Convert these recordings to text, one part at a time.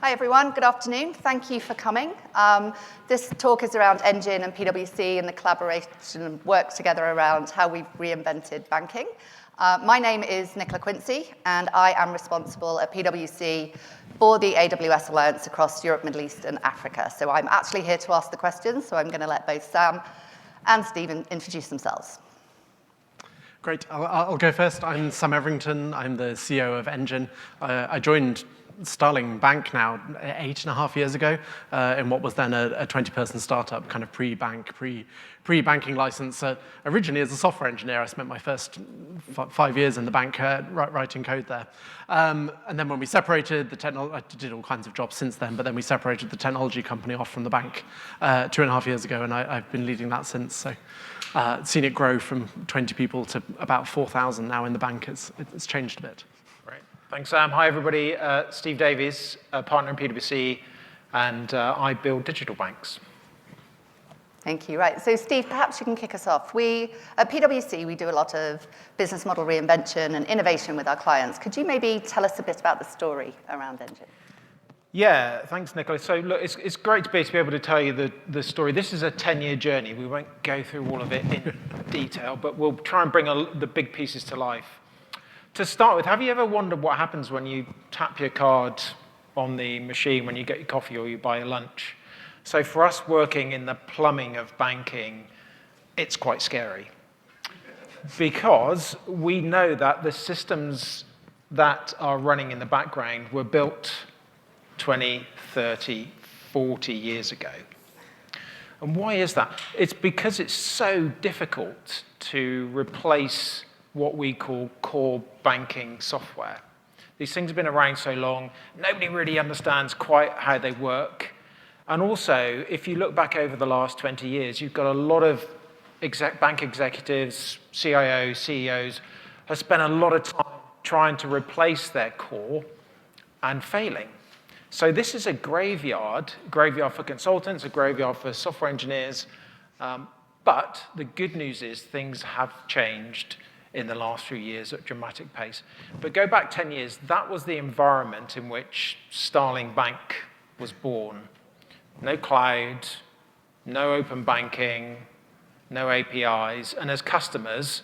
Hi everyone, good afternoon. Thank you for coming. This talk is around Engine and PwC and the collaboration and work together around how we've reinvented banking. My name is Nicola Quincy, and I am responsible at PwC for the AWS Alliance across Europe, Middle East, and Africa. So I'm actually here to ask the questions, so I'm going to let both Sam and Stephen introduce themselves. Great. I'll go first. I'm Sam Everington. I'm the CEO of Engine. I joined Starling Bank now 8.5 years ago in what was then a 20-person startup, kind of pre-banking license. Originally as a software engineer, I spent my first 5 years in the bank writing code there. And then when we separated, I did all kinds of jobs since then, but then we separated the technology company off from the bank 2.5 years ago, and I've been leading that since. So seen it grow from 20 people to about 4,000 now in the bank. It's changed a bit. Great. Thanks, Sam. Hi, everybody. Steve Davies, a partner in PwC, and I build digital banks. Thank you. Right. So, Steve, perhaps you can kick us off. At PwC, we do a lot of business model reinvention and innovation with our clients. Could you maybe tell us a bit about the story around Engine? Yeah, thanks, Nicola. So, look, it's great to be able to tell you the story. This is a 10-year journey. We won't go through all of it in detail, but we'll try and bring the big pieces to life. To start with, have you ever wondered what happens when you tap your card on the machine when you get your coffee or you buy your lunch? So for us working in the plumbing of banking, it's quite scary. Because we know that the systems that are running in the background were built 20, 30, 40 years ago. And why is that? It's because it's so difficult to replace what we call core banking software. These things have been around so long, nobody really understands quite how they work. And also, if you look back over the last 20 years, you've got a lot of bank executives, CIOs, CEOs, have spent a lot of time trying to replace their core and failing. So this is a graveyard for consultants, a graveyard for software engineers. But the good news is things have changed in the last few years at a dramatic pace. But go back 10 years, that was the environment in which Starling Bank was born. No cloud, no open banking, no APIs. And as customers,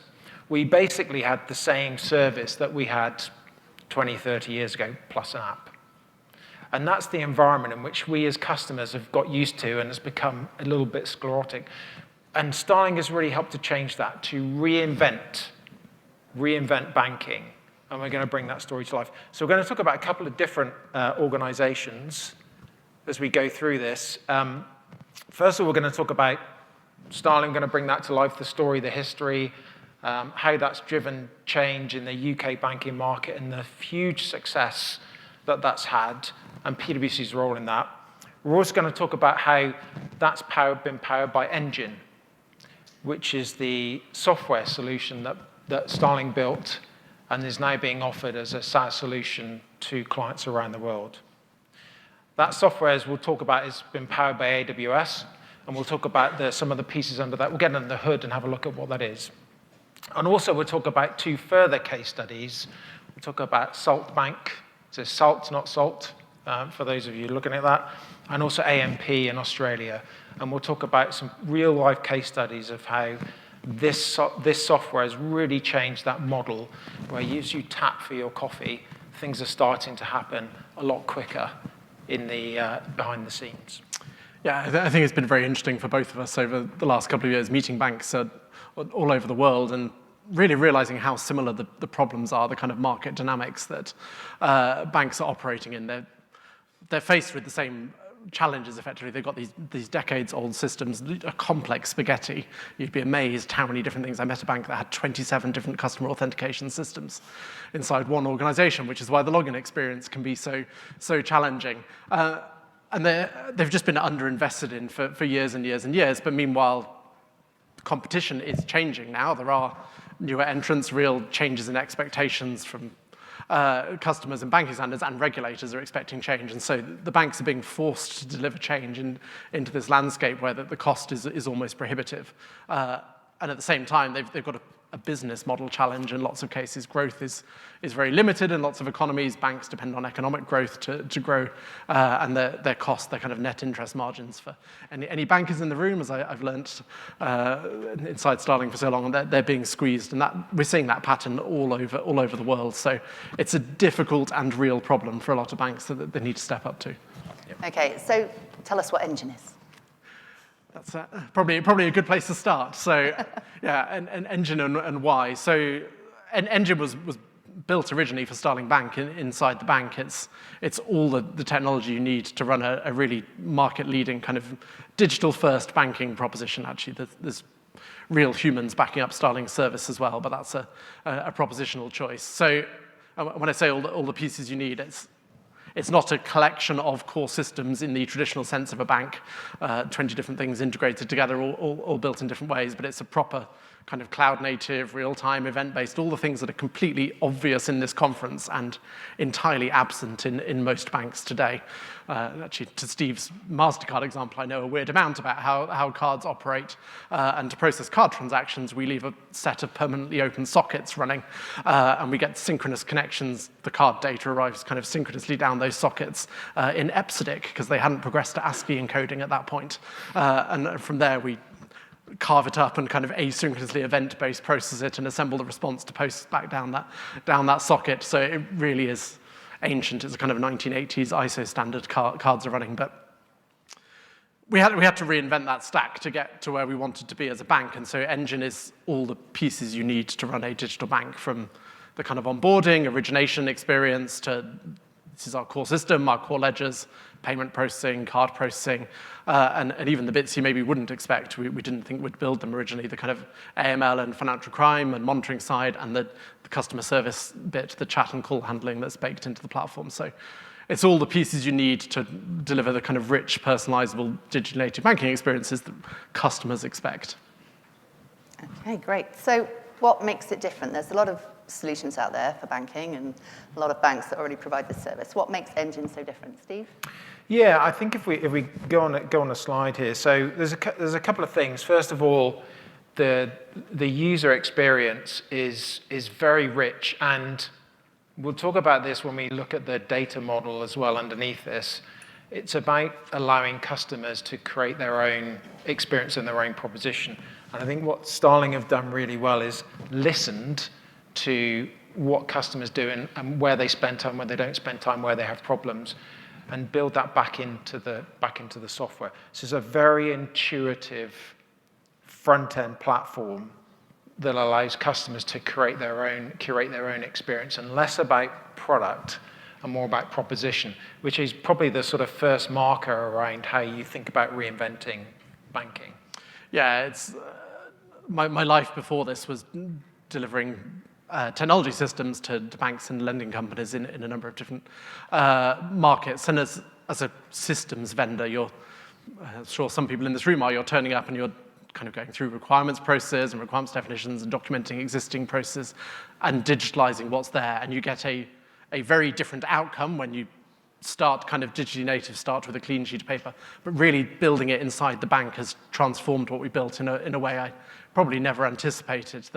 we basically had the same service that we had 20, 30 years ago, plus an app. And that's the environment in which we as customers have got used to and has become a little bit sclerotic. And Starling has really helped to change that, to reinvent banking. And we're going to bring that story to life. So we're going to talk about a couple of different organizations as we go through this. First of all, we're going to talk about Starling, going to bring that to life, the story, the history, how that's driven change in the UK banking market and the huge success that that's had, and PwC's role in that. We're also going to talk about how that's been powered by Engine, which is the software solution that Starling built and is now being offered as a SaaS solution to clients around the world. That software, as we'll talk about, has been powered by AWS, and we'll talk about some of the pieces under that. We'll get under the hood and have a look at what that is. And also, we'll talk about two further case studies. We'll talk about Salt Bank, so Salt, not Salt, for those of you looking at that, and also AMP in Australia. And we'll talk about some real-life case studies of how this software has really changed that model, where as you tap for your coffee, things are starting to happen a lot quicker in the behind the scenes. Yeah, I think it's been very interesting for both of us over the last couple of years, meeting banks all over the world and really realizing how similar the problems are, the kind of market dynamics that banks are operating in. They're faced with the same challenges, effectively. They've got these decades-old systems, a complex spaghetti. You'd be amazed how many different things. I met a bank that had 27 different customer authentication systems inside one organization, which is why the login experience can be so challenging. And they've just been underinvested in for years and years and years. But meanwhile, competition is changing now. There are newer entrants, real changes in expectations from customers and banking standards, and regulators are expecting change. And so the banks are being forced to deliver change into this landscape where the cost is almost prohibitive. And at the same time, they've got a business model challenge in lots of cases. Growth is very limited in lots of economies. Banks depend on economic growth to grow, and their cost, their kind of net interest margins for any bankers in the room, as I've learnt inside Starling for so long, they're being squeezed, and we're seeing that pattern all over the world. So it's a difficult and real problem for a lot of banks that they need to step up to. Okay, so tell us what Engine is. That's probably a good place to start. So, yeah, and Engine and why. So, Engine was built originally for Starling Bank inside the bank. It's all the technology you need to run a really market-leading kind of digital-first banking proposition. Actually, there's real humans backing up Starling's service as well, but that's a propositional choice. So, when I say all the pieces you need, it's not a collection of core systems in the traditional sense of a bank, 20 different things integrated together, all built in different ways, but it's a proper kind of cloud-native, real-time, event-based, all the things that are completely obvious in this conference and entirely absent in most banks today. Actually, to Steve's MasterCard example, I know a weird amount about how cards operate, and to process card transactions, we leave a set of permanently open sockets running, and we get synchronous connections. The card data arrives kind of synchronously down those sockets in EPSIDIC, because they hadn't progressed to ASCII encoding at that point. And from there, we carve it up and kind of asynchronously event-based process it and assemble the response to post back down that socket. So it really is ancient. It's a kind of 1980s ISO standard cards are running, but we had to reinvent that stack to get to where we wanted to be as a bank. And so Engine is all the pieces you need to run a digital bank, from the kind of onboarding, origination experience to this is our core system, our core ledgers, payment processing, card processing, and even the bits you maybe wouldn't expect. We didn't think we'd build them originally, the kind of AML and financial crime and monitoring side, and the customer service bit, the chat and call handling that's baked into the platform. So it's all the pieces you need to deliver the kind of rich, personalizable, digital native banking experiences that customers expect. Okay, great. So what makes it different? There's a lot of solutions out there for banking and a lot of banks that already provide this service. What makes Engine so different, Steve? Yeah, I think if we go on a slide here, so there's a couple of things. First of all, the user experience is very rich, and we'll talk about this when we look at the data model as well underneath this. It's about allowing customers to create their own experience and their own proposition. And I think what Starling have done really well is listened to what customers do and where they spend time, where they don't spend time, where they have problems, and build that back into the software. So it's a very intuitive front-end platform that allows customers to curate their own experience, and less about product and more about proposition, which is probably the sort of first marker around how you think about reinventing banking. Yeah, it's my life before this was delivering technology systems to banks and lending companies in a number of different markets. And as a systems vendor, you're sure some people in this room you're turning up and you're kind of going through requirements process and requirements definitions and documenting existing processes and digitalizing what's there. And you get a very different outcome when you start kind of digitally native, start with a clean sheet of paper. But really building it inside the bank has transformed what we built in a way I probably never anticipated.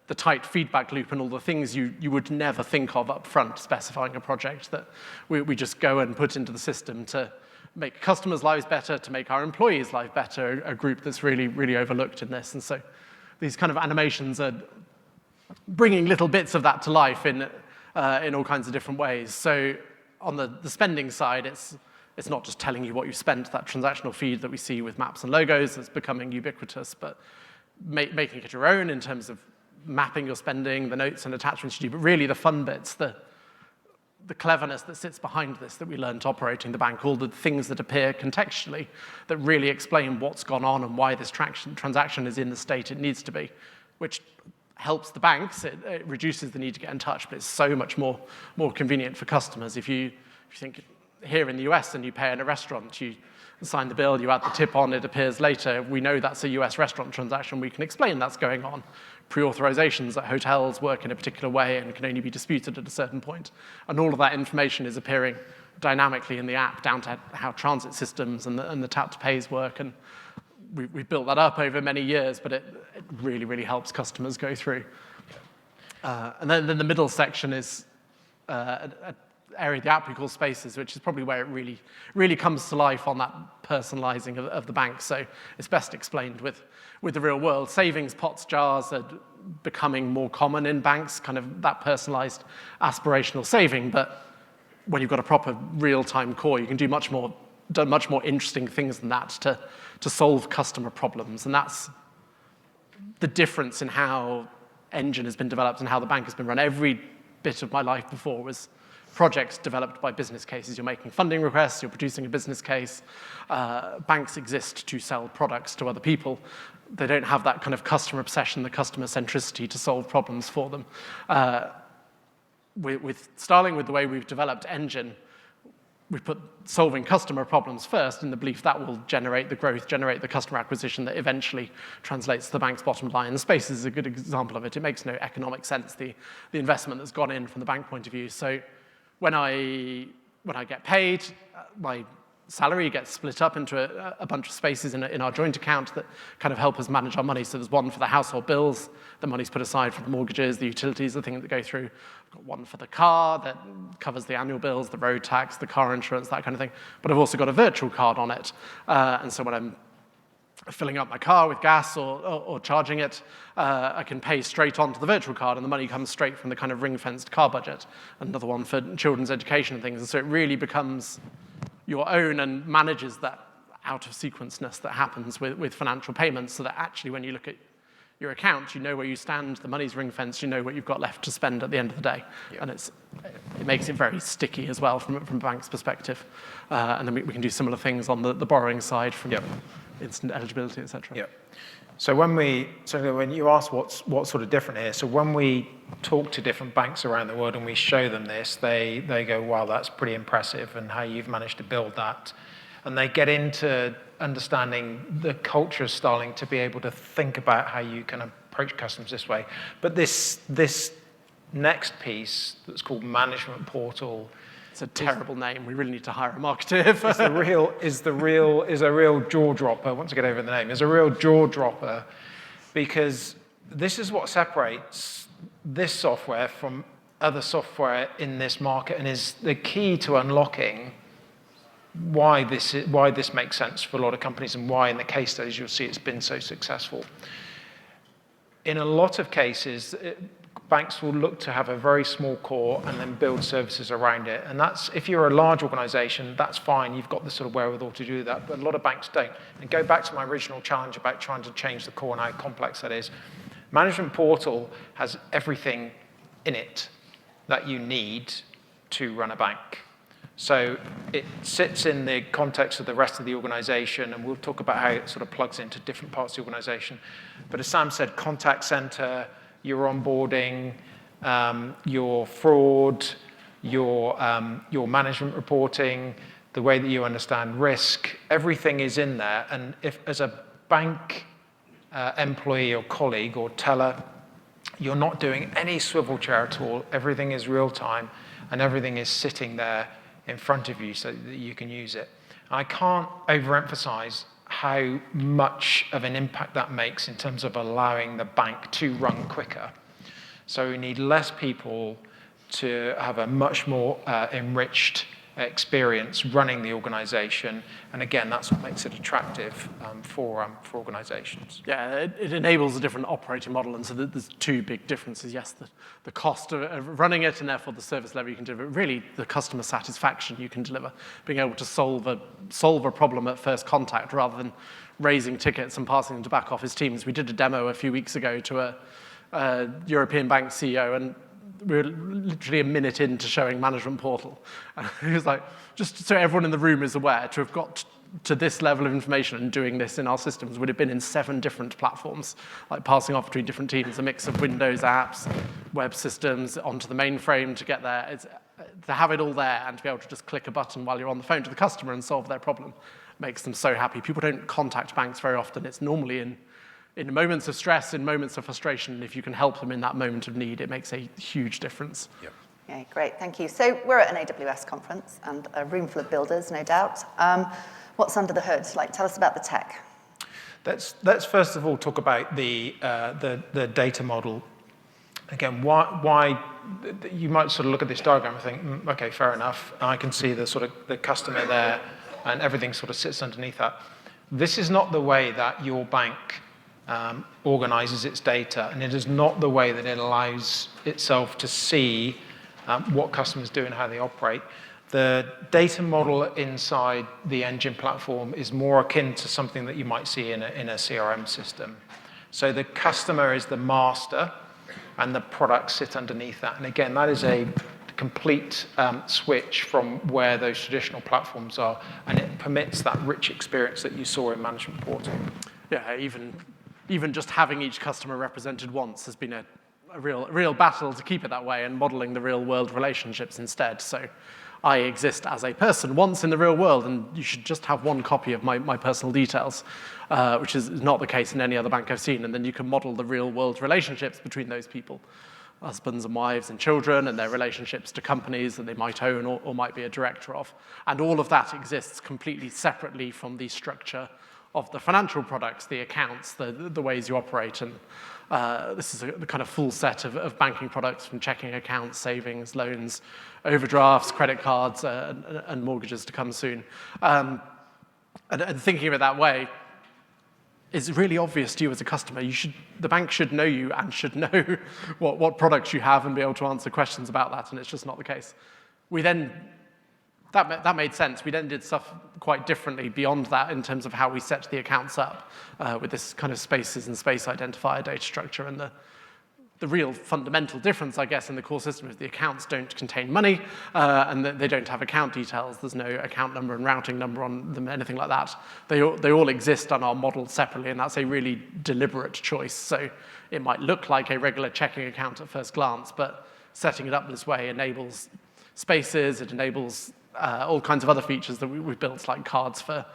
The tight feedback loop and all the things you would never think of up front specifying a project that we just go and put into the system to make customers' lives better, to make our employees' life better, a group that's really, really overlooked in this. And so these kind of animations are bringing little bits of that to life in all kinds of different ways. So on the spending side, it's not just telling you what you spent, that transactional feed that we see with maps and logos that's becoming ubiquitous, but making it your own in terms of mapping your spending, the notes and attachments you do, but really the fun bits, the cleverness that sits behind this that we learned operating the bank, all the things that appear contextually that really explain what's gone on and why this transaction is in the state it needs to be, which helps the banks. It reduces the need to get in touch, but it's so much more convenient for customers. If you think here in the US and you pay in a restaurant, you sign the bill, you add the tip on, it appears later. We know that's a US restaurant transaction. We can explain that's going on. Pre-authorizations at hotels work in a particular way and can only be disputed at a certain point. And all of that information is appearing dynamically in the app, down to how transit systems and the tap to pays work. And we've built that up over many years, but it really, really helps customers go through. And then the middle section is an area of the app we call Spaces, which is probably where it really comes to life on that personalizing of the bank. So it's best explained with the real world. Savings pots, jars are becoming more common in banks, kind of that personalized aspirational saving. But when you've got a proper real-time core, you can do much more interesting things than that to solve customer problems. And that's the difference in how Engine has been developed and how the bank has been run. Every bit of my life before was projects developed by business cases. You're making funding requests, you're producing a business case. Banks exist to sell products to other people. They don't have that kind of customer obsession, the customer centricity to solve problems for them. With Starling, with the way we've developed Engine, we put solving customer problems first in the belief that will generate the growth, generate the customer acquisition that eventually translates to the bank's bottom line. And Spaces is a good example of it. It makes no economic sense, the investment that's gone in from the bank point of view. So when I get paid, my salary gets split up into a bunch of spaces in our joint account that kind of help us manage our money. So there's one for the household bills, the money's put aside for the mortgages, the utilities, the things that go through. I've got one for the car that covers the annual bills, the road tax, the car insurance, that kind of thing. But I've also got a virtual card on it. And so when I'm filling up my car with gas or charging it, I can pay straight onto the virtual card, and the money comes straight from the kind of ring-fenced car budget. Another one for children's education and things. And so it really becomes your own and manages that out-of-sequenceness that happens with financial payments, so that actually when you look at your account, you know where you stand, the money's ring-fenced, you know what you've got left to spend at the end of the day. Yep. And it makes it very sticky as well from a bank's perspective. And then we can do similar things on the borrowing side from instant eligibility, et cetera. Yep. So when you ask what's sort of different here, so when we talk to different banks around the world and we show them this, they go, wow, that's pretty impressive, and how you've managed to build that. And they get into understanding the culture of Starling to be able to think about how you can approach customers this way. But this next piece that's called Management Portal. It's a terrible name. We really need to hire a marketer. is a real jaw dropper. Once I get over the name, is a real jaw dropper, because this is what separates this software from other software in this market, and is the key to unlocking why this makes sense for a lot of companies, and why in the case studies you'll see it's been so successful. In a lot of cases, banks will look to have a very small core and then build services around it. And that's, if you're a large organization, that's fine. You've got the sort of wherewithal to do that. But a lot of banks don't. And go back to my original challenge about trying to change the core and how complex that is. Management Portal has everything in it that you need to run a bank. So it sits in the context of the rest of the organization, and we'll talk about how it sort of plugs into different parts of the organization. But as Sam said, contact center, your onboarding, your fraud, your management reporting, the way that you understand risk, everything is in there. And if, as a bank employee or colleague or teller, you're not doing any swivel chair at all, everything is real time, and everything is sitting there in front of you so that you can use it. I can't overemphasize how much of an impact that makes in terms of allowing the bank to run quicker. So we need less people to have a much more enriched experience running the organization. And again, that's what makes it attractive for organizations. Yeah, it enables a different operating model. And so there's two big differences. Yes, the cost of running it, and therefore the service level you can deliver. Really, the customer satisfaction you can deliver. Being able to solve a problem at first contact rather than raising tickets and passing them to back office teams. We did a demo a few weeks ago to a European bank CEO, and we were literally a minute into showing Management Portal. And he was like, just so everyone in the room is aware, to have got to this level of information and doing this in our systems would have been in 7 different platforms, like passing off between different teams, a mix of Windows apps, web systems, onto the mainframe to get there. To have it all there and to be able to just click a button while you're on the phone to the customer and solve their problem makes them so happy. People don't contact banks very often. It's normally in moments of stress, in moments of frustration, and if you can help them in that moment of need, it makes a huge difference. Yep. Okay, great, thank you. So we're at an AWS conference and a room full of builders, no doubt. What's under the hood? Like, tell us about the tech. Let's first of all talk about the data model. Again, why you might sort of look at this diagram and think, okay, fair enough. I can see the sort of the customer there, and everything sort of sits underneath that. This is not the way that your bank organizes its data, and it is not the way that it allows itself to see what customers do and how they operate. The data model inside the Engine platform is more akin to something that you might see in a CRM system. So the customer is the master, and the products sit underneath that. And again, that is a complete switch from where those traditional platforms are, and it permits that rich experience that you saw in Management Portal. Yeah, even just having each customer represented once has been a real battle to keep it that way, and modeling the real world relationships instead. So I exist as a person once in the real world, and you should just have one copy of my personal details, which is not the case in any other bank I've seen. And then you can model the real world relationships between those people, husbands and wives and children, and their relationships to companies that they might own or might be a director of. And all of that exists completely separately from the structure of the financial products, the accounts, the ways you operate. And this is the kind of full set of banking products, from checking accounts, savings, loans, overdrafts, credit cards, and mortgages to come soon. And thinking of it that way is really obvious to you as a customer. The bank should know you and should know what products you have and be able to answer questions about that, and it's just not the case. That made sense. We then did stuff quite differently beyond that in terms of how we set the accounts up with this kind of spaces and space identifier data structure. And the real fundamental difference, I guess, in the core system is the accounts don't contain money, and they don't have account details. There's no account number and routing number on them, anything like that. They all exist and are modeled separately, and that's a really deliberate choice. So it might look like a regular checking account at first glance, but setting it up this way enables spaces. It enables all kinds of other features that we've built, like cards for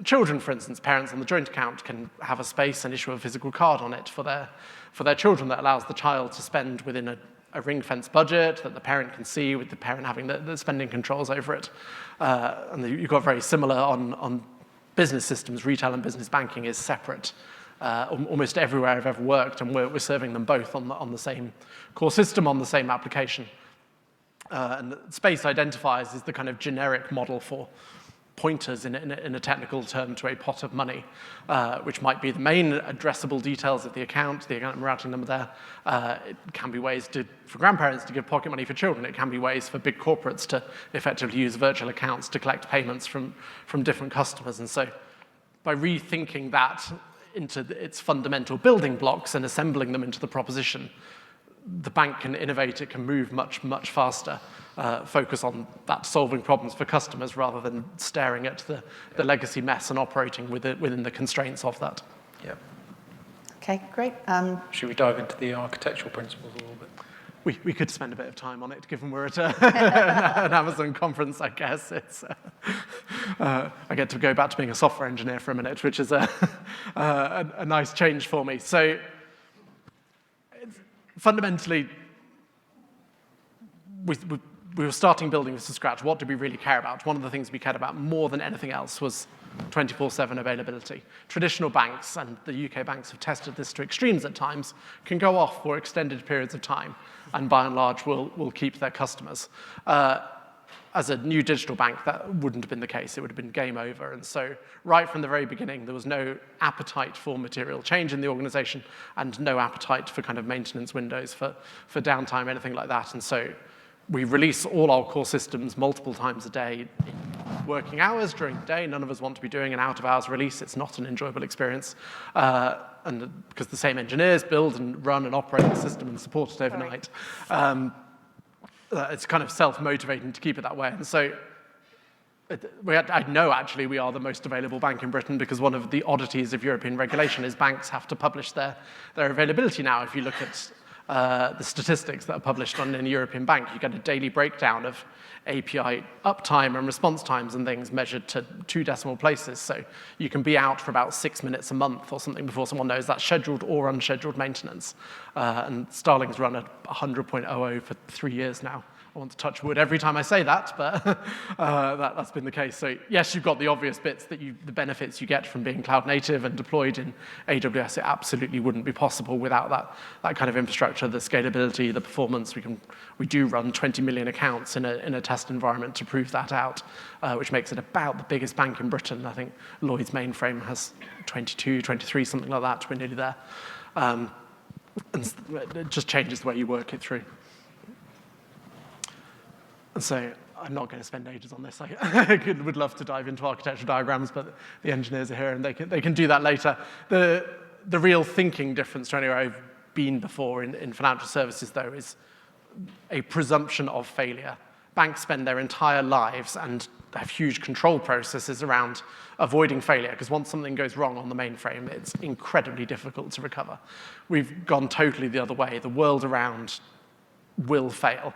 children, for instance. Parents on the joint account can have a space and issue a physical card on it for their children that allows the child to spend within a ring-fenced budget that the parent can see, with the parent having the spending controls over it. And you've got very similar on business systems. Retail and business banking is separate almost everywhere I've ever worked, and we're serving them both on the same core system, on the same application. And space identifiers is the kind of generic model for pointers in a technical term to a pot of money, which might be the main addressable details of the account routing number there. It can be ways for grandparents to give pocket money for children. It can be ways for big corporates to effectively use virtual accounts to collect payments from different customers. And so by rethinking that into its fundamental building blocks and assembling them into the proposition, the bank can innovate, it can move much, much faster, focus on that solving problems for customers rather than staring at the legacy mess and operating within the constraints of that. Yeah. Okay, great. Should we dive into the architectural principles a little bit? We could spend a bit of time on it, given we're at an Amazon conference, I guess. I get to go back to being a software engineer for a minute, which is a nice change for me. So fundamentally, we were starting building this from scratch. What did we really care about? One of the things we cared about more than anything else was 24/7 availability. Traditional banks, and the UK banks have tested this to extremes at times, can go off for extended periods of time, and by and large will keep their customers. As a new digital bank, that wouldn't have been the case. It would have been game over. And so right from the very beginning, there was no appetite for material change in the organization and no appetite for kind of maintenance windows, for downtime, anything like that. And so we release all our core systems multiple times a day in working hours during the day. None of us want to be doing an out-of-hours release. It's not an enjoyable experience. And because the same engineers build and run and operate the system and support it overnight. It's kind of self-motivating to keep it that way. And so I know, actually, we are the most available bank in Britain, because one of the oddities of European regulation is banks have to publish their availability now. If you look at the statistics that are published on any European bank, you get a daily breakdown of API uptime and response times and things measured to 2 decimal places. So you can be out for about 6 minutes a month or something before someone knows that's scheduled or unscheduled maintenance. And Starling's run at 100.00 for 3 years now. I want to touch wood every time I say that, but that's been the case. So yes, you've got the obvious bits the benefits you get from being cloud native and deployed in AWS. It absolutely wouldn't be possible without that kind of infrastructure, the scalability, the performance. We do run 20 million accounts in a test environment to prove that out, which makes it about the biggest bank in Britain. I think Lloyd's mainframe has 22, 23, something like that. We're nearly there. And it just changes the way you work it through. And so I'm not going to spend ages on this. I would love to dive into architecture diagrams, but the engineers are here and they can do that later. The real thinking difference to anywhere I've been before in financial services, though, is a presumption of failure. Banks spend their entire lives and have huge control processes around avoiding failure, because once something goes wrong on the mainframe, it's incredibly difficult to recover. We've gone totally the other way. The world around will fail,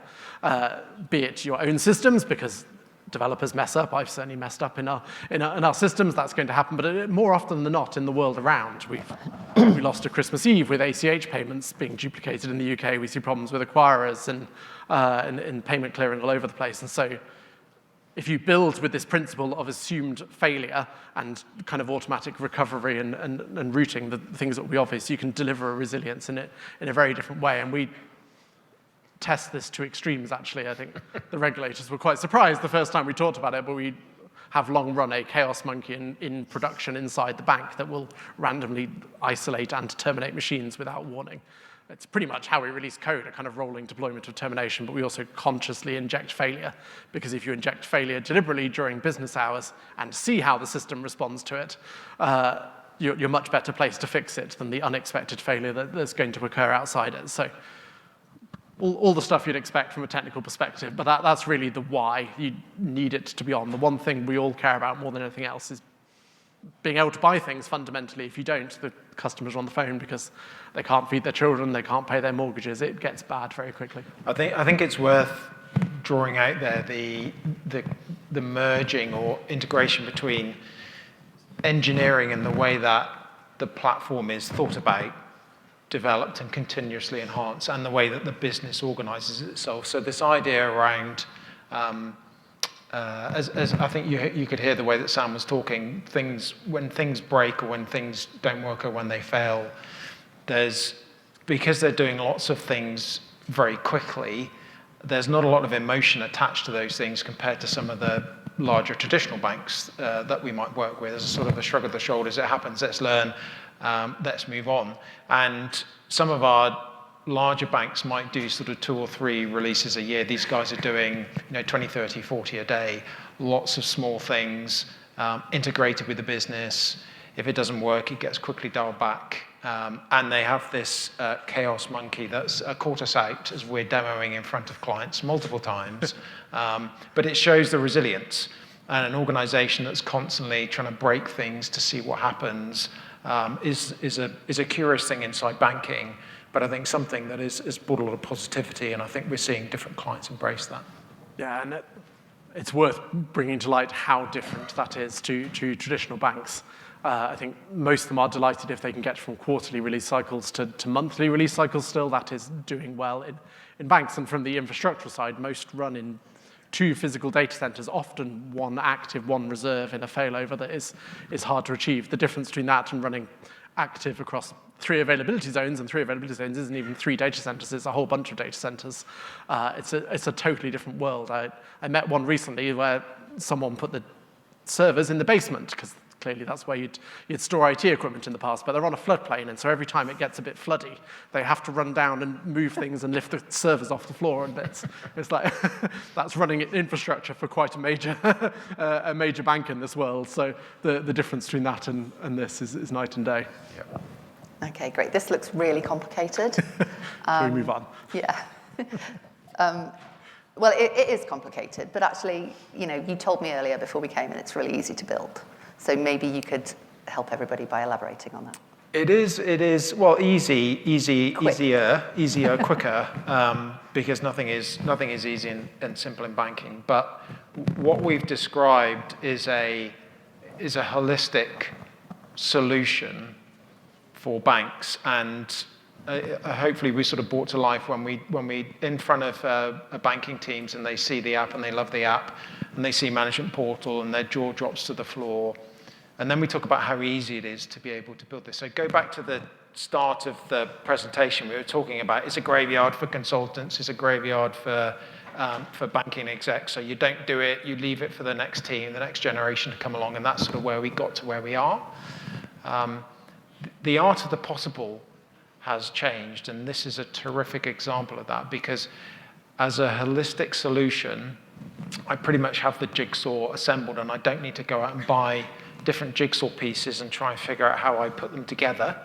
be it your own systems, because developers mess up. I've certainly messed up in our systems. That's going to happen. But more often than not, in the world around, we lost a Christmas Eve with ACH payments being duplicated in the UK. We see problems with acquirers and payment clearing all over the place. And so if you build with this principle of assumed failure and kind of automatic recovery and routing, the things that will be obvious, you can deliver a resilience in a very different way. And we test this to extremes, actually. I think the regulators were quite surprised the first time we talked about it, but we have long run a chaos monkey in production inside the bank that will randomly isolate and terminate machines without warning. It's pretty much how we release code, a kind of rolling deployment of termination, but we also consciously inject failure, because if you inject failure deliberately during business hours and see how the system responds to it, you're much better placed to fix it than the unexpected failure that's going to occur outside it. So all the stuff you'd expect from a technical perspective, but that's really the why you need it to be on. The one thing we all care about more than anything else is being able to buy things fundamentally. If you don't, the customers are on the phone because they can't feed their children, they can't pay their mortgages. It gets bad very quickly. I think it's worth drawing out there the merging or integration between engineering and the way that the platform is thought about, developed and continuously enhanced, and the way that the business organizes itself. So this idea around, as I think you could hear the way that Sam was talking, when things break or when things don't work or when they fail, because they're doing lots of things very quickly, there's not a lot of emotion attached to those things compared to some of the larger traditional banks that we might work with. There's a sort of a shrug of the shoulders. It happens. Let's learn. Let's move on. And some of our larger banks might do sort of 2 or 3 releases a year. These guys are doing 20, 30, 40 a day, lots of small things, integrated with the business. If it doesn't work, it gets quickly dialed back. And they have this chaos monkey that's caught us out as we're demoing in front of clients multiple times. But it shows the resilience. And an organization that's constantly trying to break things to see what happens is a curious thing inside banking, but I think something that has brought a lot of positivity, and I think we're seeing different clients embrace that. Yeah, and it's worth bringing to light how different that is to traditional banks. I think most of them are delighted if they can get from quarterly release cycles to monthly release cycles still. That is doing well in banks. And from the infrastructural side, most run in 2 physical data centers, often 1 active, 1 reserve in a failover that is hard to achieve. The difference between that and running active across 3 availability zones, and 3 availability zones isn't even 3 data centers, it's a whole bunch of data centers. It's a totally different world. I met one recently where someone put the servers in the basement, because clearly that's where you'd store IT equipment in the past, but they're on a floodplain, and so every time it gets a bit floody, they have to run down and move things and lift the servers off the floor and bits. It's like, that's running infrastructure for quite a major bank in this world. So the difference between that and this is night and day. Yeah. Okay, great. This looks really complicated. Shall we move on? Yeah. Well, it is complicated, but actually, you told me earlier before we came, and it's really easy to build. So maybe you could help everybody by elaborating on that. It is well, easier, quicker, because nothing is easy and simple in banking. But what we've described is a holistic solution for banks, and hopefully we sort of brought to life when we in front of banking teams and they see the app and they love the app and they see management portal and their jaw drops to the floor. And then we talk about how easy it is to be able to build this. So go back to the start of the presentation. We were talking about it's a graveyard for consultants, it's a graveyard for banking execs. So you don't do it, you leave it for the next team, the next generation to come along, and that's sort of where we got to where we are. The art of the possible has changed, and this is a terrific example of that, because as a holistic solution, I pretty much have the jigsaw assembled, and I don't need to go out and buy different jigsaw pieces and try and figure out how I put them together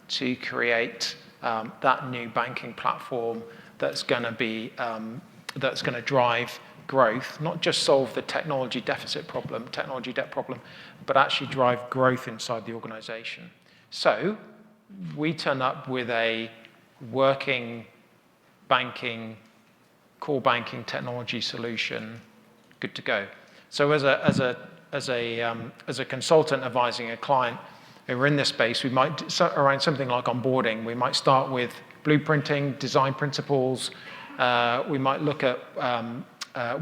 to create that new banking platform that's going to drive growth, not just solve the technology debt problem, but actually drive growth inside the organization. So we turn up with a working banking, core banking technology solution, good to go. So as a consultant advising a client who are in this space, we might, around something like onboarding, we might start with blueprinting, design principles. We might look at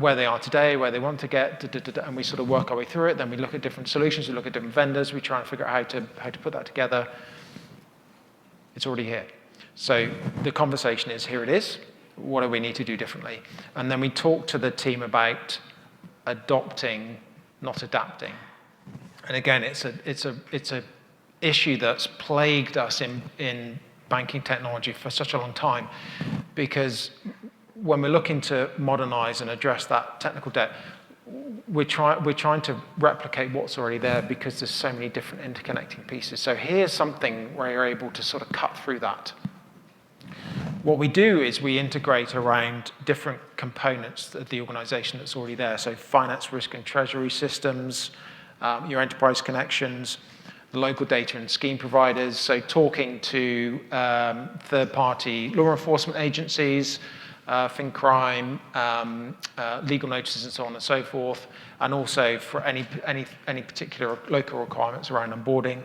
where they are today, where they want to get, and we sort of work our way through it. Then we look at different solutions, we look at different vendors, we try and figure out how to put that together. It's already here. So the conversation is, here it is. What do we need to do differently? And then we talk to the team about adopting, not adapting. And again, it's a issue that's plagued us in banking technology for such a long time, because when we're looking to modernize and address that technical debt, we're trying to replicate what's already there because there's so many different interconnecting pieces. So here's something where you're able to sort of cut through that. What we do is we integrate around different components of the organization that's already there. So finance, risk, and treasury systems, your enterprise connections, the local data and scheme providers. So talking to third-party law enforcement agencies, fin crime, legal notices, and so on and so forth, and also for any particular local requirements around onboarding,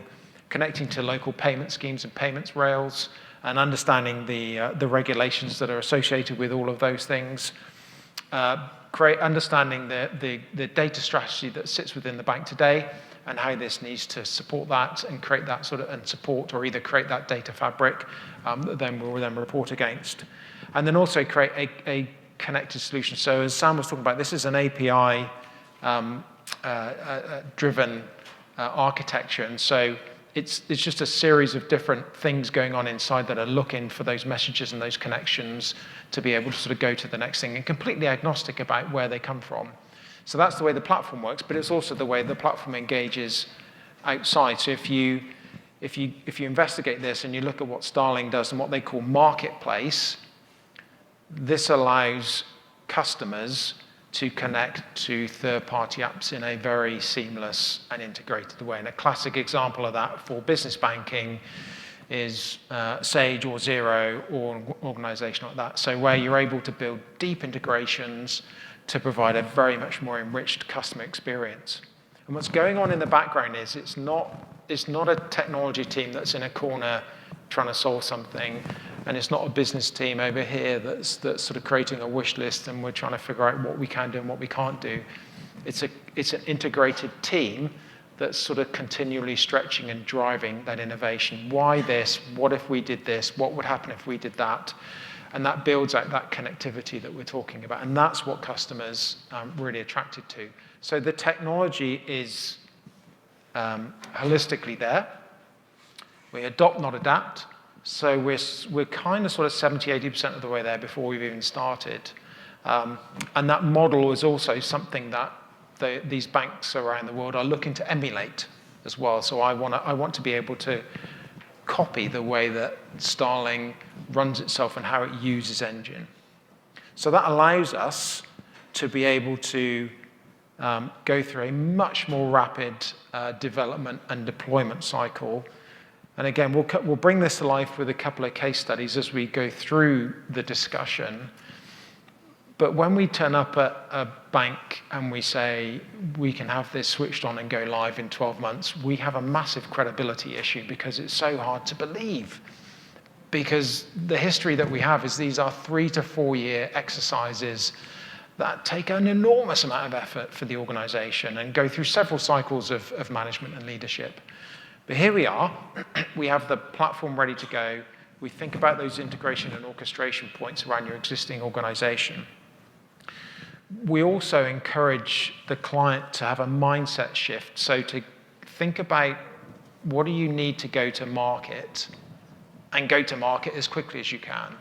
connecting to local payment schemes and payments rails, and understanding the regulations that are associated with all of those things, understanding the data strategy that sits within the bank today, and how this needs to support that and create that sort of, and support or either create that data fabric that then we'll then report against. And then also create a connected solution. So as Sam was talking about, this is an API driven architecture. And so it's just a series of different things going on inside that are looking for those messages and those connections to be able to sort of go to the next thing, and completely agnostic about where they come from. So that's the way the platform works, but it's also the way the platform engages outside. So if you investigate this and you look at what Starling does and what they call marketplace, this allows customers to connect to third-party apps in a very seamless and integrated way. And a classic example of that for business banking is Sage or Xero or an organization like that. So where you're able to build deep integrations to provide a very much more enriched customer experience. And what's going on in the background is it's not a technology team that's in a corner trying to solve something, and it's not a business team over here that's sort of creating a wish list and we're trying to figure out what we can do and what we can't do. It's an integrated team that's sort of continually stretching and driving that innovation. Why this? What if we did this? What would happen if we did that? And that builds out that connectivity that we're talking about. And that's what customers really attracted to. So the technology is holistically there. We adopt, not adapt. So we're kind of sort of 70, 80% of the way there before we've even started. And that model is also something that these banks around the world are looking to emulate as well. So I want to be able to copy the way that Starling runs itself and how it uses Engine. So that allows us to be able to go through a much more rapid development and deployment cycle. And again, we'll bring this to life with a couple of case studies as we go through the discussion. But when we turn up at a bank and we say we can have this switched on and go live in 12 months, we have a massive credibility issue because it's so hard to believe because the history that we have is these are 3 to 4 year exercises that take an enormous amount of effort for the organization and go through several cycles of management and leadership. But here we are, we have the platform ready to go. We think about those integration and orchestration points around your existing organization. We also encourage the client to have a mindset shift. So to think about what do you need to go to market, and go to market as quickly as you can.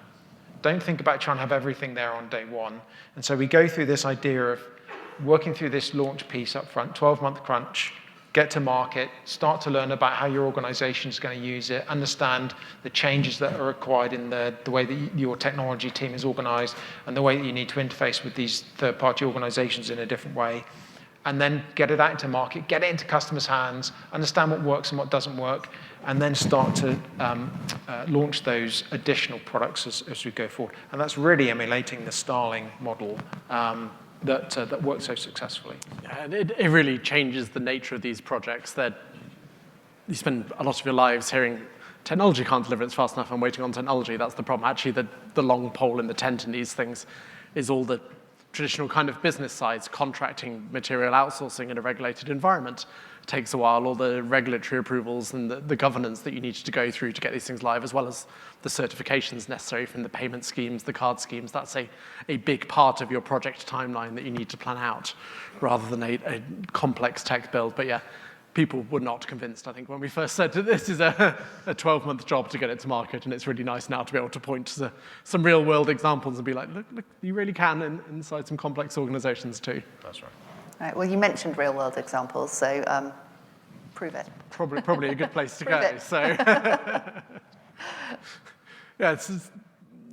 Don't think about trying to have everything there on day one. And so we go through this idea of working through this launch piece up front, 12-month crunch, get to market, start to learn about how your organization is going to use it, understand the changes that are required in the way that your technology team is organized and the way that you need to interface with these third-party organizations in a different way, and then get it out into market, get it into customers' hands, understand what works and what doesn't work, and then start to launch those additional products as we go forward. And that's really emulating the Starling model that works so successfully. Yeah, and it really changes the nature of these projects. That you spend a lot of your lives hearing technology can't deliver it fast enough and waiting on technology. That's the problem. Actually, the long pole in the tent in these things is all the traditional kind of business sides, contracting, material outsourcing in a regulated environment. It takes a while, all the regulatory approvals and the governance that you need to go through to get these things live, as well as the certifications necessary from the payment schemes, the card schemes. That's a big part of your project timeline that you need to plan out, rather than a complex tech build. But yeah, people were not convinced, I think, when we first said that this is a 12-month job to get it to market, and it's really nice now to be able to point to some real-world examples and be like, look, you really can inside some complex organizations too. That's right. Right, well, you mentioned real-world examples, so prove it. Probably a good place to Prove go. it. So, yeah,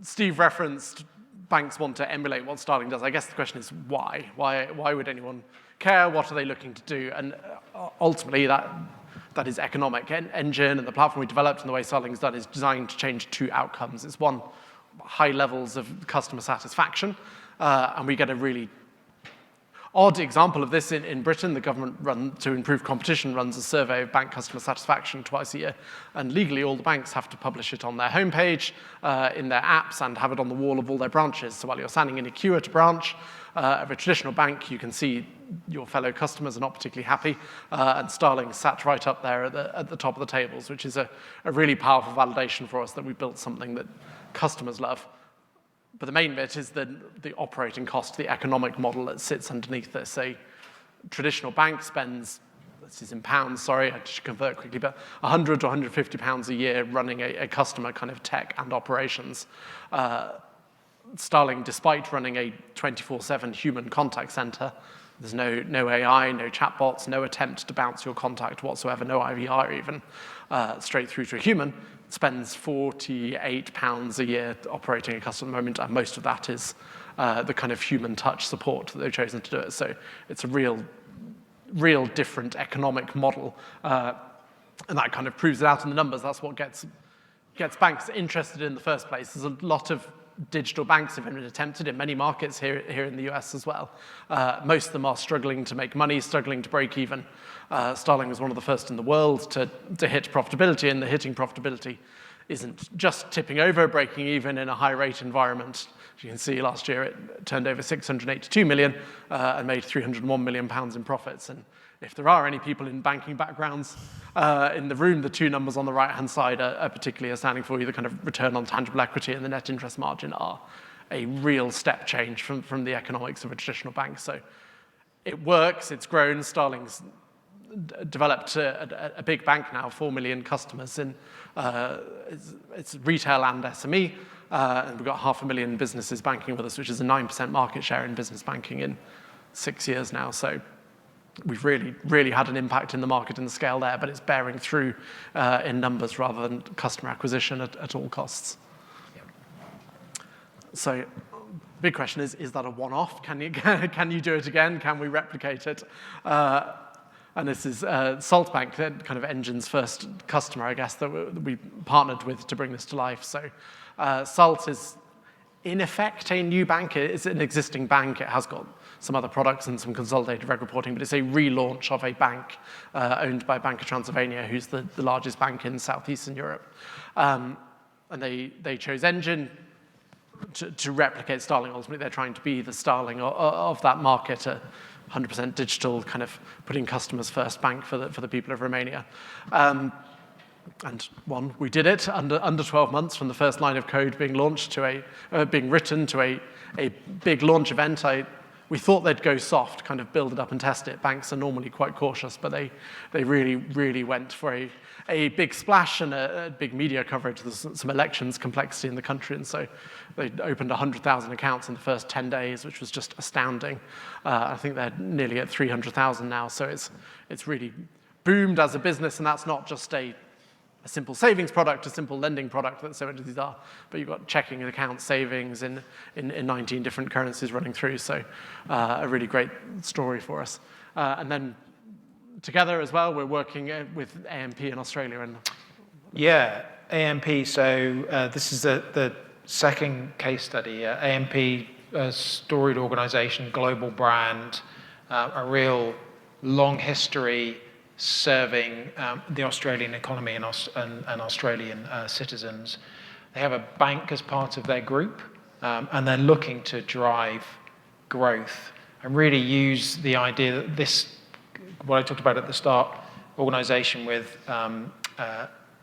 Steve referenced banks want to emulate what Starling does. I guess the question is why? Why would anyone care? What are they looking to do? And ultimately, that is economic. Engine and the platform we developed and the way Starling's done is designed to change two outcomes. It's one, high levels of customer satisfaction, and we get a really odd example of this in Britain. The government, to improve competition, runs a survey of bank customer satisfaction twice a year. And legally, all the banks have to publish it on their homepage, in their apps, and have it on the wall of all their branches. So while you're standing in a queue at a branch of a traditional bank, you can see your fellow customers are not particularly happy. And Starling sat right up there at the top of the tables, which is a really powerful validation for us that we built something that customers love. But the main bit is the operating cost, the economic model that sits underneath this. A traditional bank spends, this is in pounds, sorry, I should convert quickly, but 100 to 150 pounds a year running a customer kind of tech and operations. Starling, despite running a 24/7 human contact center, there's no AI, no chatbots, no attempt to bounce your contact whatsoever, no IVR even, straight through to a human, spends £48 a year operating a customer moment, and most of that is the kind of human touch support that they've chosen to do it. So it's a real different economic model, and that kind of proves it out in the numbers. That's what gets banks interested in the first place. There's a lot of digital banks have been attempted in many markets here in the US as well. Most of them are struggling to make money, struggling to break even. Starling was one of the first in the world to hit profitability, and the hitting profitability isn't just tipping over, breaking even in a high-rate environment. As you can see, last year it turned over 682 million and made 301 million pounds in profits. And if there are any people in banking backgrounds in the room, the two numbers on the right-hand side are particularly astounding for you. The kind of return on tangible equity and the net interest margin are a real step change from the economics of a traditional bank. So it works, it's grown. Starling's developed a big bank now, 4 million customers in it's retail and SME, and we've got 500,000 businesses banking with us, which is a 9% market share in business banking in 6 years now. So we've really had an impact in the market and the scale there, but it's bearing through in numbers rather than customer acquisition at all costs. So big question is that a one-off? Can you do it again? Can we replicate it? And this is SaltBank, kind of Engine's first customer, I guess, that we partnered with to bring this to life. So Salt is, in effect, a new bank. It's an existing bank. It has got some other products and some consolidated reg reporting, but it's a relaunch of a bank owned by Bank of Transylvania, who's the largest bank in southeastern Europe. And And they chose Engine to replicate Starling. Ultimately, they're trying to be the Starling of that market, a 100% digital, kind of putting customers first bank for the people of Romania. And we did it under 12 months from the first line of code being launched to being written to a big launch event. We thought they'd go soft, kind of build it up and test it. Banks are normally quite cautious, but they really, really went for a big splash and a big media coverage. There's some elections complexity in the country, and so they opened 100,000 accounts in the first 10 days, which was just astounding. I think they're nearly at 300,000 now, so it's really boomed as a business, and that's not just a simple savings product, a simple lending product that so many of these are, but you've got checking account savings in 19 different currencies running through, so a really great story for us. And then together as well, we're working with AMP in Australia. Yeah, AMP, so this is the second case study. AMP, a storied organization, global brand, a real long history serving the Australian economy and Australian citizens. They have a bank as part of their group, and they're looking to drive growth and really use the idea that this, what I talked about at the start, organization with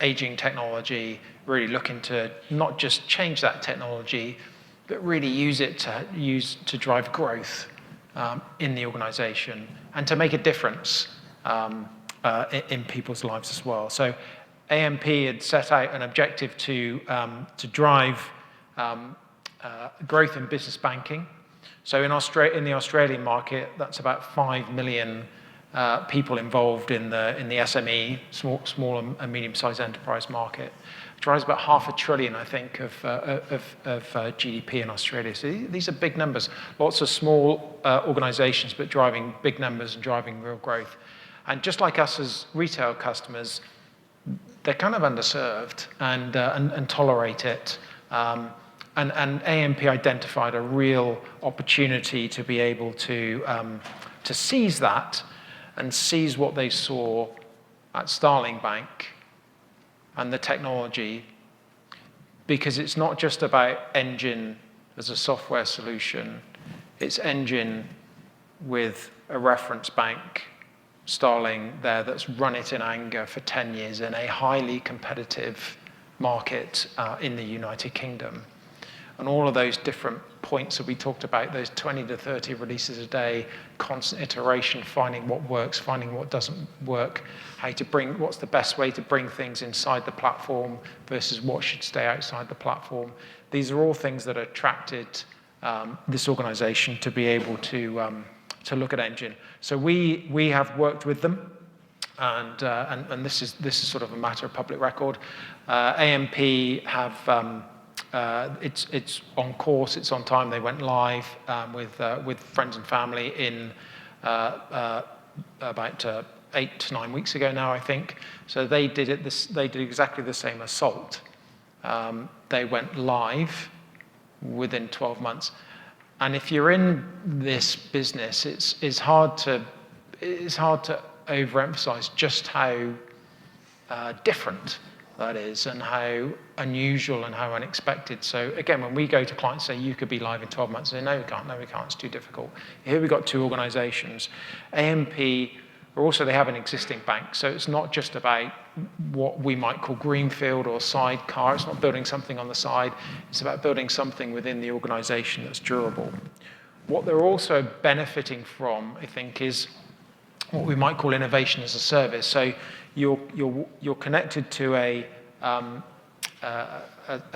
aging technology, really looking to not just change that technology, but really use it to drive growth in the organization and to make a difference in people's lives as well. So AMP had set out an objective to drive growth in business banking. So in the Australian market, that's about 5 million people involved in the SME, small and medium-sized enterprise market. It drives about $500 billion, I think, of GDP in Australia. So these are big numbers. Lots of small organizations, but driving big numbers and driving real growth. And just like us as retail customers, they're kind of underserved and tolerate it. And AMP identified a real opportunity to be able to seize that and seize what they saw at Starling Bank and the technology, because it's not just about Engine as a software solution, it's Engine with a reference bank, Starling there, that's run it in anger for 10 years in a highly competitive market in the United Kingdom. And all of those different points that we talked about, those 20 to 30 releases a day, constant iteration, finding what works, finding what doesn't work, what's the best way to bring things inside the platform versus what should stay outside the platform. These are all things that attracted this organization to be able to look at Engine. So we have worked with them, and this is sort of a matter of public record. AMP have it's on course, it's on time. They went live with friends and family in about 8 to 9 weeks ago now, I think. So they did exactly the same as Salt. They went live within 12 months. And if you're in this business, it's hard to overemphasize just how different that is and how unusual and how unexpected. So again, when we go to clients and say, you could be live in 12 months, they say, no, we can't, it's too difficult. Here we've got two organizations. AMP, they have an existing bank, so it's not just about what we might call greenfield or sidecar. It's not building something on the side. It's about building something within the organization that's durable. What they're also benefiting from, I think, is what we might call innovation as a service. So you're connected to a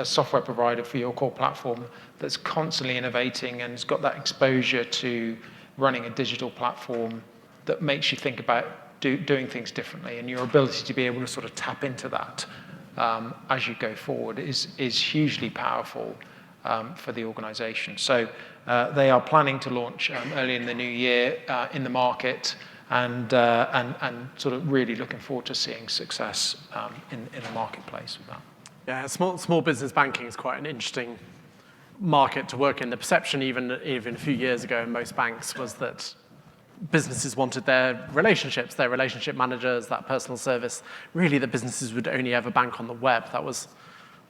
software provider for your core platform that's constantly innovating and has got that exposure to running a digital platform that makes you think about doing things differently, and your ability to be able to sort of tap into that as you go forward is hugely powerful for the organization. So they are planning to launch early in the new year in the market, and sort of really looking forward to seeing success in the marketplace with that. Yeah, small business banking is quite an interesting market to work in. The perception even a few years ago in most banks was that businesses wanted their relationship managers, that personal service. Really, the businesses would only ever bank on the web. That was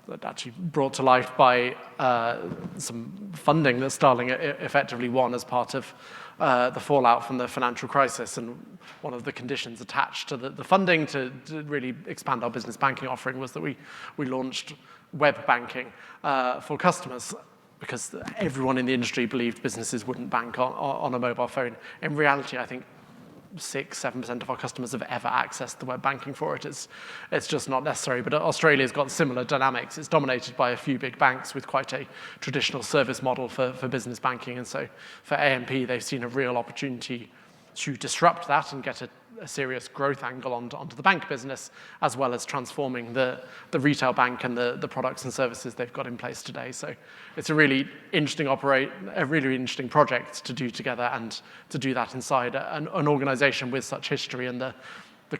that actually brought to life by some funding that Starling effectively won as part of the fallout from the financial crisis. And one of the conditions attached to the funding to really expand our business banking offering was that we launched web banking for customers, because everyone in the industry believed businesses wouldn't bank on a mobile phone. In reality, I think 6-7% of our customers have ever accessed the web banking for it. It's just not necessary. But Australia's got similar dynamics. It's dominated by a few big banks with quite a traditional service model for business banking. And so for AMP, they've seen a real opportunity to disrupt that and get a serious growth angle onto the bank business, as well as transforming the retail bank and the products and services they've got in place today. So it's a really interesting project to do together, and to do that inside an organization with such history, and the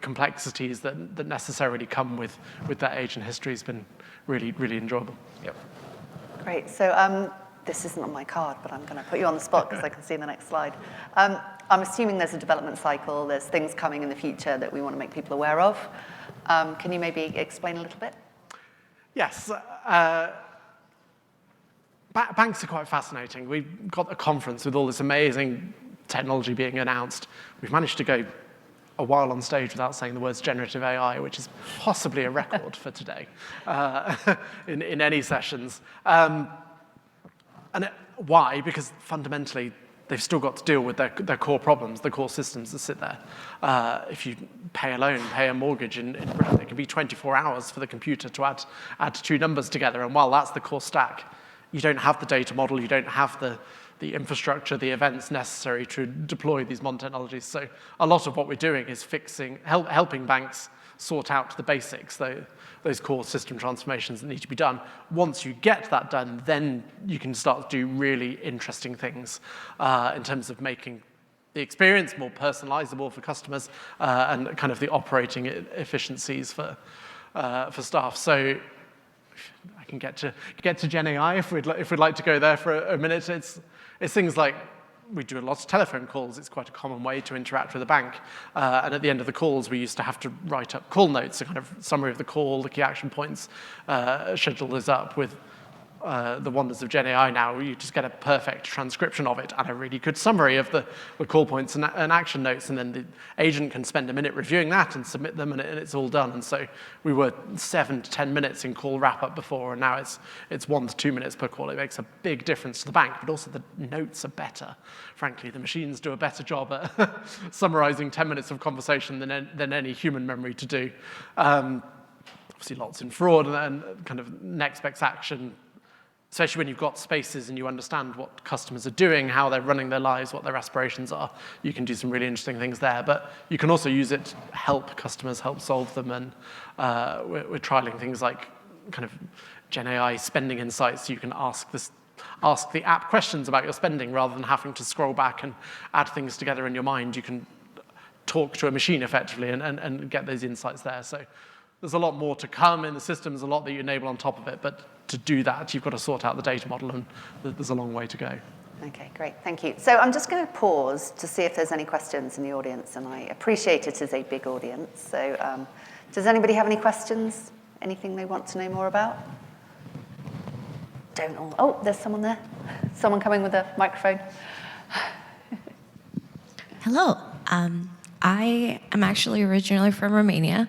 complexities that necessarily come with that age and history has been really, really enjoyable. Yep. Great. So this isn't on my card, but I'm going to put you on the spot because I can see in the next slide. I'm assuming there's a development cycle. There's things coming in the future that we want to make people aware of. Can you maybe explain a little bit? Yes. Banks are quite fascinating. We've got a conference with all this amazing technology being announced. We've managed to go a while on stage without saying the words generative AI, which is possibly a record for today in any sessions. Why? Because fundamentally, they've still got to deal with their core problems, the core systems that sit there. If you pay a loan, pay a mortgage in Britain, it can be 24 hours for the computer to add two numbers together. And while that's the core stack, you don't have the data model, you don't have the infrastructure, the events necessary to deploy these modern technologies. So a lot of what we're doing is helping banks sort out the basics, those core system transformations that need to be done. Once you get that done, then you can start to do really interesting things in terms of making the experience more personalizable for customers and kind of the operating efficiencies for staff. So I can get to Gen AI if we'd like to go there for a minute. It's things like, we do lots of telephone calls. It's quite a common way to interact with a bank. And at the end of the calls, we used to have to write up call notes, a kind of summary of the call, the key action points, schedule those up. With the wonders of Gen AI now, you just get a perfect transcription of it and a really good summary of the call points and action notes. And then the agent can spend a minute reviewing that and submit them, and it's all done. And so we were 7 to 10 minutes in call wrap-up before, and now it's 1 to 2 minutes per call. It makes a big difference to the bank, but also the notes are better. Frankly, the machines do a better job at summarizing 10 minutes of conversation than any human memory to do. Obviously, lots in fraud and kind of next best action, especially when you've got spaces and you understand what customers are doing, how they're running their lives, what their aspirations are. You can do some really interesting things there. But you can also use it to help customers, help solve them. And we're trialing things like kind of Gen AI spending insights. So you can ask the app questions about your spending rather than having to scroll back and add things together in your mind. You can talk to a machine effectively and get those insights there. So there's a lot more to come in the systems, a lot that you enable on top of it. But to do that, you've got to sort out the data model, and there's a long way to go. Okay, great. Thank you. So I'm just going to pause to see if there's any questions in the audience, and I appreciate it is a big audience. So does anybody have any questions? Anything they want to know more about? Don't all. Oh, there's someone there. Someone coming with a microphone. Hello. I am actually originally from Romania,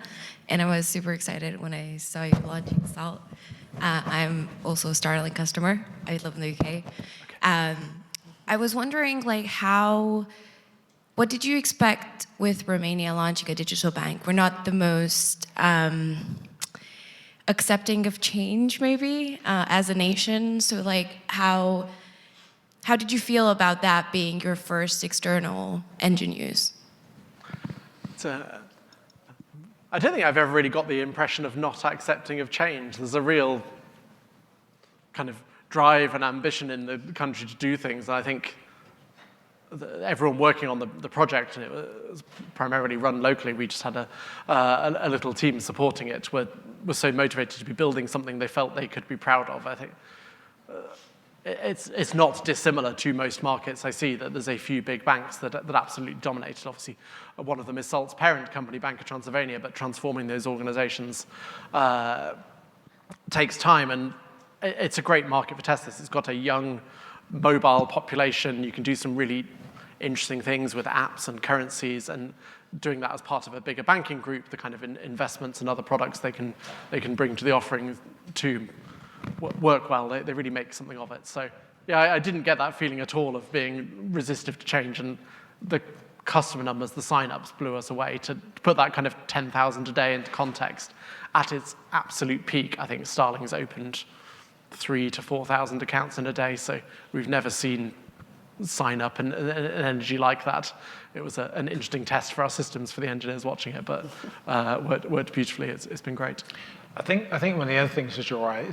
and I was super excited when I saw you launching Salt. I'm also a Starling customer. I live in the UK. Okay. I was wondering, what did you expect with Romania launching a digital bank? We're not the most accepting of change, maybe, as a nation. So, how did you feel about that being your first external engine use? I don't think I've ever really got the impression of not accepting of change. There's a real kind of drive and ambition in the country to do things. And I think everyone working on the project, and it was primarily run locally, we just had a little team supporting it, were so motivated to be building something they felt they could be proud of. I think it's not dissimilar to most markets. I see that there's a few big banks that absolutely dominate it. Obviously, one of them is Salt's parent company, Bank of Transylvania, but transforming those organizations takes time, and it's a great market for test this. It's got a young mobile population. You can do some really interesting things with apps and currencies, and doing that as part of a bigger banking group, the kind of investments and other products they can bring to the offering to work well. They really make something of it. So yeah, I didn't get that feeling at all of being resistive to change, and the customer numbers, the sign-ups blew us away. To put that kind of 10,000 a day into context, at its absolute peak, I think Starling's opened 3,000 to 4,000 accounts in a day, so we've never seen sign up and energy like that. It was an interesting test for our systems, for the engineers watching it, but worked beautifully. It's been great. I think one of the other things that you're right,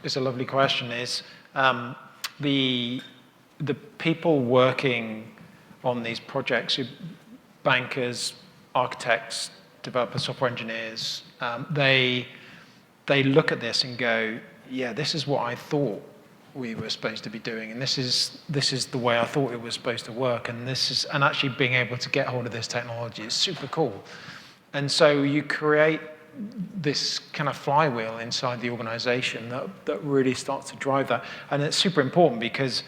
it's a lovely question, is the people working on these projects, bankers, architects, developers, software engineers, they look at this and go, yeah, this is what I thought we were supposed to be doing, and this is the way I thought it was supposed to work, and actually being able to get hold of this technology is super cool. And so you create this kind of flywheel inside the organization that really starts to drive that. And it's super important because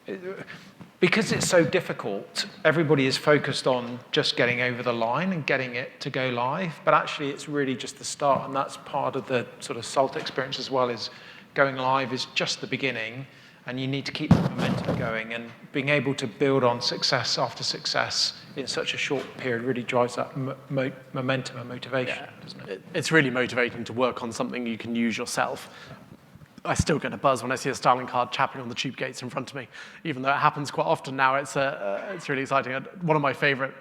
it's so difficult, everybody is focused on just getting over the line and getting it to go live, but actually it's really just the start, and that's part of the sort of SALT experience as well, is going live is just the beginning, and you need to keep the momentum going, and being able to build on success after success in such a short period really drives that momentum and motivation, doesn't it? It's really motivating to work on something you can use yourself. I still get a buzz when I see a Starling card chapping on the tube gates in front of me, even though it happens quite often now. It's really exciting. One of my favorite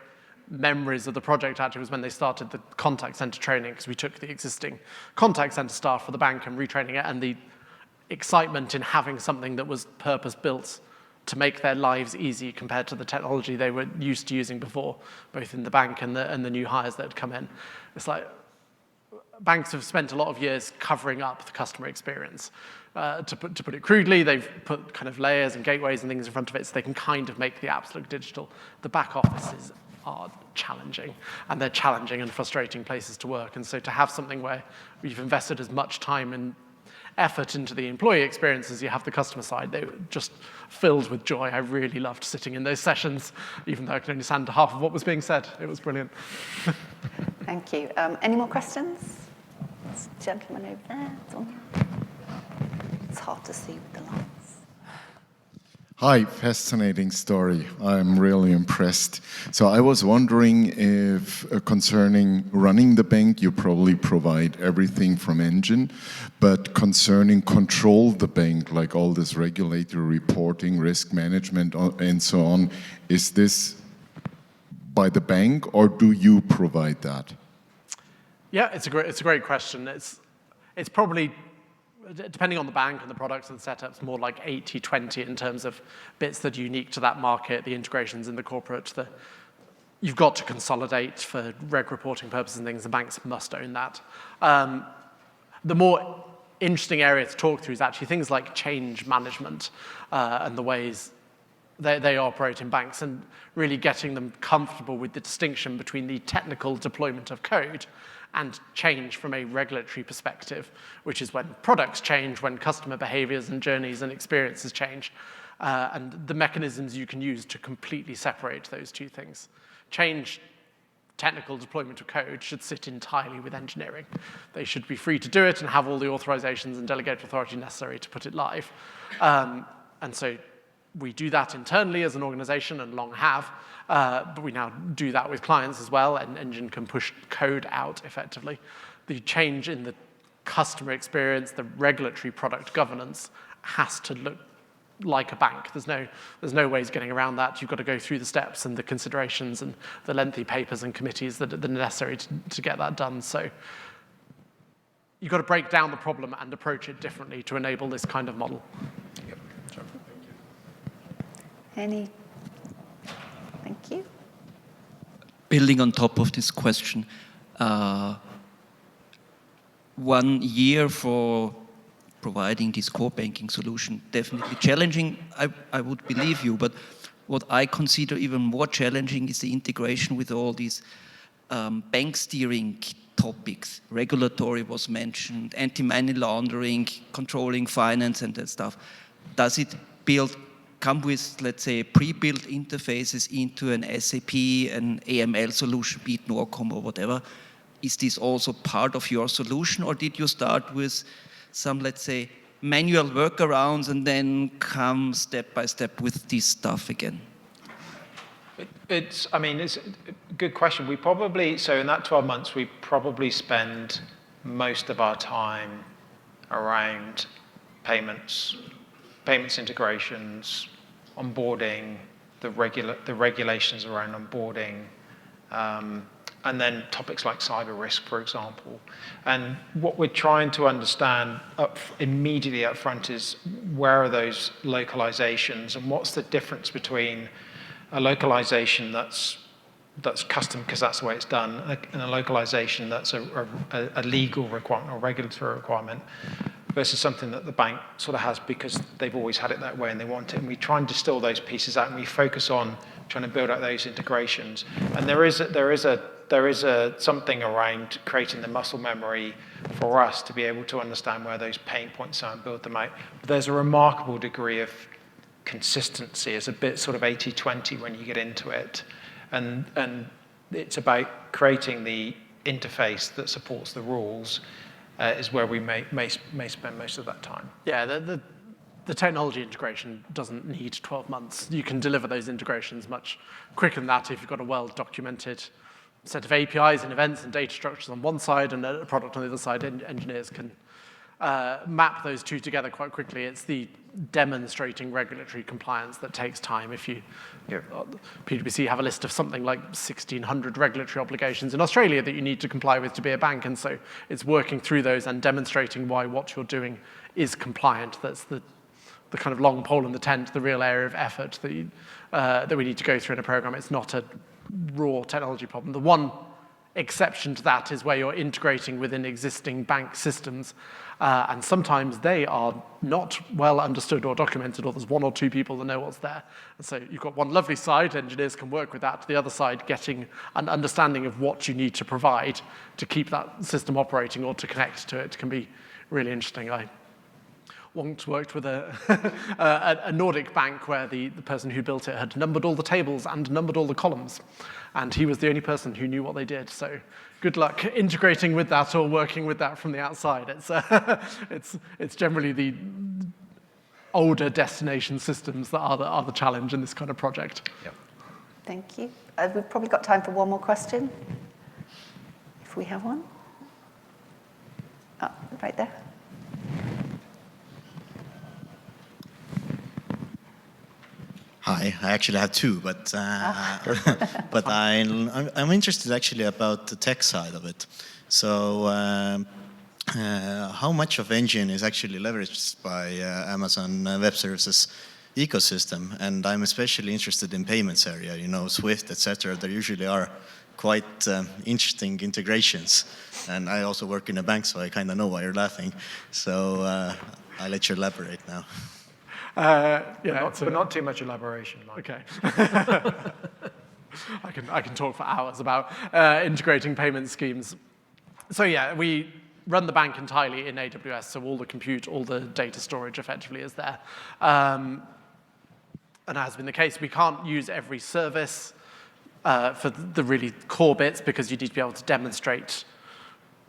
memories of the project actually was when they started the contact center training, because we took the existing contact center staff for the bank and retraining it, and the excitement in having something that was purpose-built to make their lives easy compared to the technology they were used to using before, both in the bank and the new hires that had come in. It's like banks have spent a lot of years covering up the customer experience. To put it crudely, they've put kind of layers and gateways and things in front of it so they can kind of make the apps look digital. The back offices are challenging, and they're challenging and frustrating places to work. And so to have something where you've invested as much time and effort into the employee experience as you have the customer side, they were just filled with joy. I really loved sitting in those sessions, even though I could only stand to half of what was being said. It was brilliant. Thank you. Any more questions? This gentleman over there. It's hard to see with the lights. Hi, fascinating story. I'm really impressed. So I was wondering if, concerning running the bank, you probably provide everything from engine, but concerning control the bank, like all this regulatory reporting, risk management, and so on, is this by the bank, or do you provide that? Yeah, it's a great question. It's probably, depending on the bank and the products and the setups, more like 80-20 in terms of bits that are unique to that market, the integrations in the corporate. You've got to consolidate for reg reporting purposes and things. The banks must own that. The more interesting area to talk through is actually things like change management and the ways they operate in banks, and really getting them comfortable with the distinction between the technical deployment of code and change from a regulatory perspective, which is when products change, when customer behaviors and journeys and experiences change, and the mechanisms you can use to completely separate those two things. Change, technical deployment of code, should sit entirely with engineering. They should be free to do it and have all the authorizations and delegated authority necessary to put it live. And so we do that internally as an organization and long have, but we now do that with clients as well, and Engine can push code out effectively. The change in the customer experience, the regulatory product governance has to look like a bank. There's no ways getting around that. You've got to go through the steps and the considerations and the lengthy papers and committees that are necessary to get that done. So you've got to break down the problem and approach it differently to enable this kind of model. Yep. Sure. Thank you. Building on top of this question, 1 year for providing this core banking solution, definitely challenging, I would believe you, but what I consider even more challenging is the integration with all these bank steering topics. Regulatory was mentioned, anti-money laundering, controlling finance and that stuff. Does it come with, let's say, pre-built interfaces into an SAP, an AML solution, be it Norcom or whatever? Is this also part of your solution, or did you start with some, let's say, manual workarounds and then come step by step with this stuff again? It's a good question. So in that 12 months, we probably spend most of our time around payments integrations, onboarding, the regulations around onboarding, and then topics like cyber risk, for example. And what we're trying to understand immediately up front is where are those localizations and what's the difference between a localization that's custom because that's the way it's done, and a localization that's a legal requirement or regulatory requirement versus something that the bank sort of has because they've always had it that way and they want it. And we try and distill those pieces out and we focus on trying to build out those integrations. And there is something around creating the muscle memory for us to be able to understand where those pain points are and build them out. But there's a remarkable degree of consistency. It's a bit sort of 80-20 when you get into it. And it's about creating the interface that supports the rules is where we may spend most of that time. Yeah, the technology integration doesn't need 12 months. You can deliver those integrations much quicker than that if you've got a well-documented set of APIs and events and data structures on one side and a product on the other side. Engineers can map those two together quite quickly. It's the demonstrating regulatory compliance that takes time. If you, PwC have a list of something like 1,600 regulatory obligations in Australia that you need to comply with to be a bank, and so it's working through those and demonstrating why what you're doing is compliant. That's the kind of long pole in the tent, the real area of effort that we need to go through in a program. It's not a raw technology problem. The one exception to that is where you're integrating within existing bank systems, and sometimes they are not well understood or documented, or there's one or two people that know what's there. And so you've got one lovely side, engineers can work with that, the other side getting an understanding of what you need to provide to keep that system operating or to connect to it can be really interesting. I once worked with a Nordic bank where the person who built it had numbered all the tables and numbered all the columns. And he was the only person who knew what they did. So good luck integrating with that or working with that from the outside. It's generally the older destination systems that are the challenge in this kind of project. Yep. Thank you. We've probably got time for one more question, if we have one. Oh, right there. Hi, I actually have two, but but I'm interested actually about the tech side of it. So how much of Engine is actually leveraged by Amazon Web Services ecosystem? And I'm especially interested in payments area, Swift, etc. There usually are quite interesting integrations. And I also work in a bank, so I kind of know why you're laughing. So I'll let you elaborate now. But not too much elaboration, Mike. Okay. I can talk for hours about integrating payment schemes. So yeah, we run the bank entirely in AWS, so all the compute, all the data storage effectively is there. And as has been the case, we can't use every service for the really core bits because you need to be able to demonstrate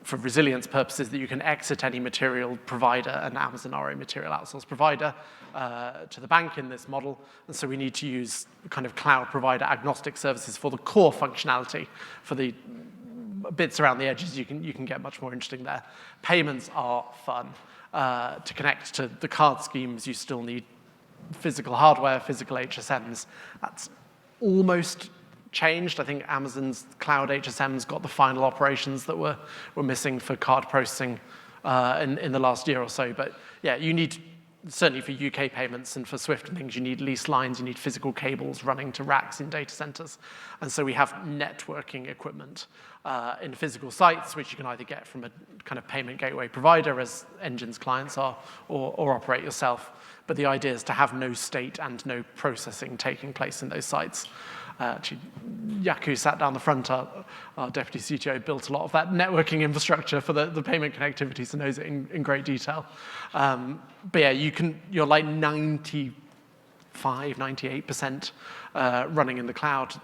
for resilience purposes that you can exit any material provider, and Amazon are a material outsource provider to the bank in this model. And so we need to use kind of cloud provider agnostic services for the core functionality. For the bits around the edges, you can get much more interesting there. Payments are fun. To connect to the card schemes, you still need physical hardware, physical HSMs. That's almost changed. I think Amazon's cloud HSMs got the final operations that were missing for card processing in the last year or so. But yeah, you need, certainly for UK payments and for Swift and things, you need lease lines, you need physical cables running to racks in data centers. And so we have networking equipment in physical sites, which you can either get from a kind of payment gateway provider, as Engine's clients are, or operate yourself. But the idea is to have no state and no processing taking place in those sites. Actually, Yaku sat down the front. Our deputy CTO built a lot of that networking infrastructure for the payment connectivity, so knows it in great detail. But yeah, you're like 98% running in the cloud.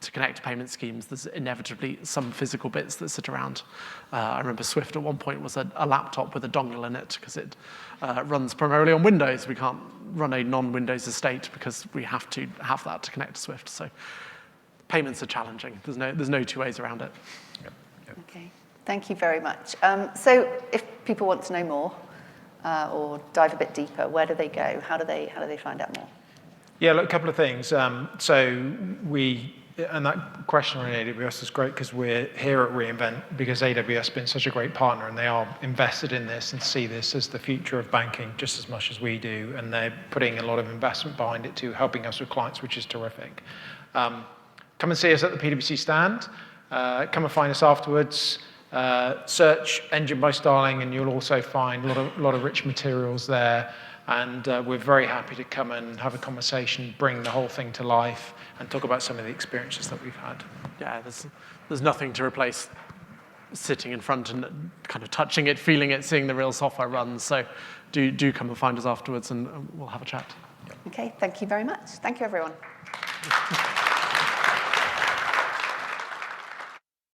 To connect payment schemes, there's inevitably some physical bits that sit around. I remember Swift at one point was a laptop with a dongle in it because it runs primarily on Windows. We can't run a non-Windows estate because we have to have that to connect to Swift. So payments are challenging. There's no two ways around it. Okay, thank you very much. So if people want to know more or dive a bit deeper, where do they go? How do they find out more? Yeah, look, a couple of things. And that question on AWS is great because we're here at reInvent because AWS has been such a great partner and they are invested in this and see this as the future of banking just as much as we do. And they're putting a lot of investment behind it too, helping us with clients, which is terrific. Come and see us at the PwC stand. Come and find us afterwards. Search Engine by Starling and you'll also find a lot of rich materials there. And we're very happy to come and have a conversation, bring the whole thing to life, and talk about some of the experiences that we've had. Yeah, there's nothing to replace sitting in front and kind of touching it, feeling it, seeing the real software run. So do come and find us afterwards, and we'll have a chat. Okay, thank you very much. Thank you, everyone.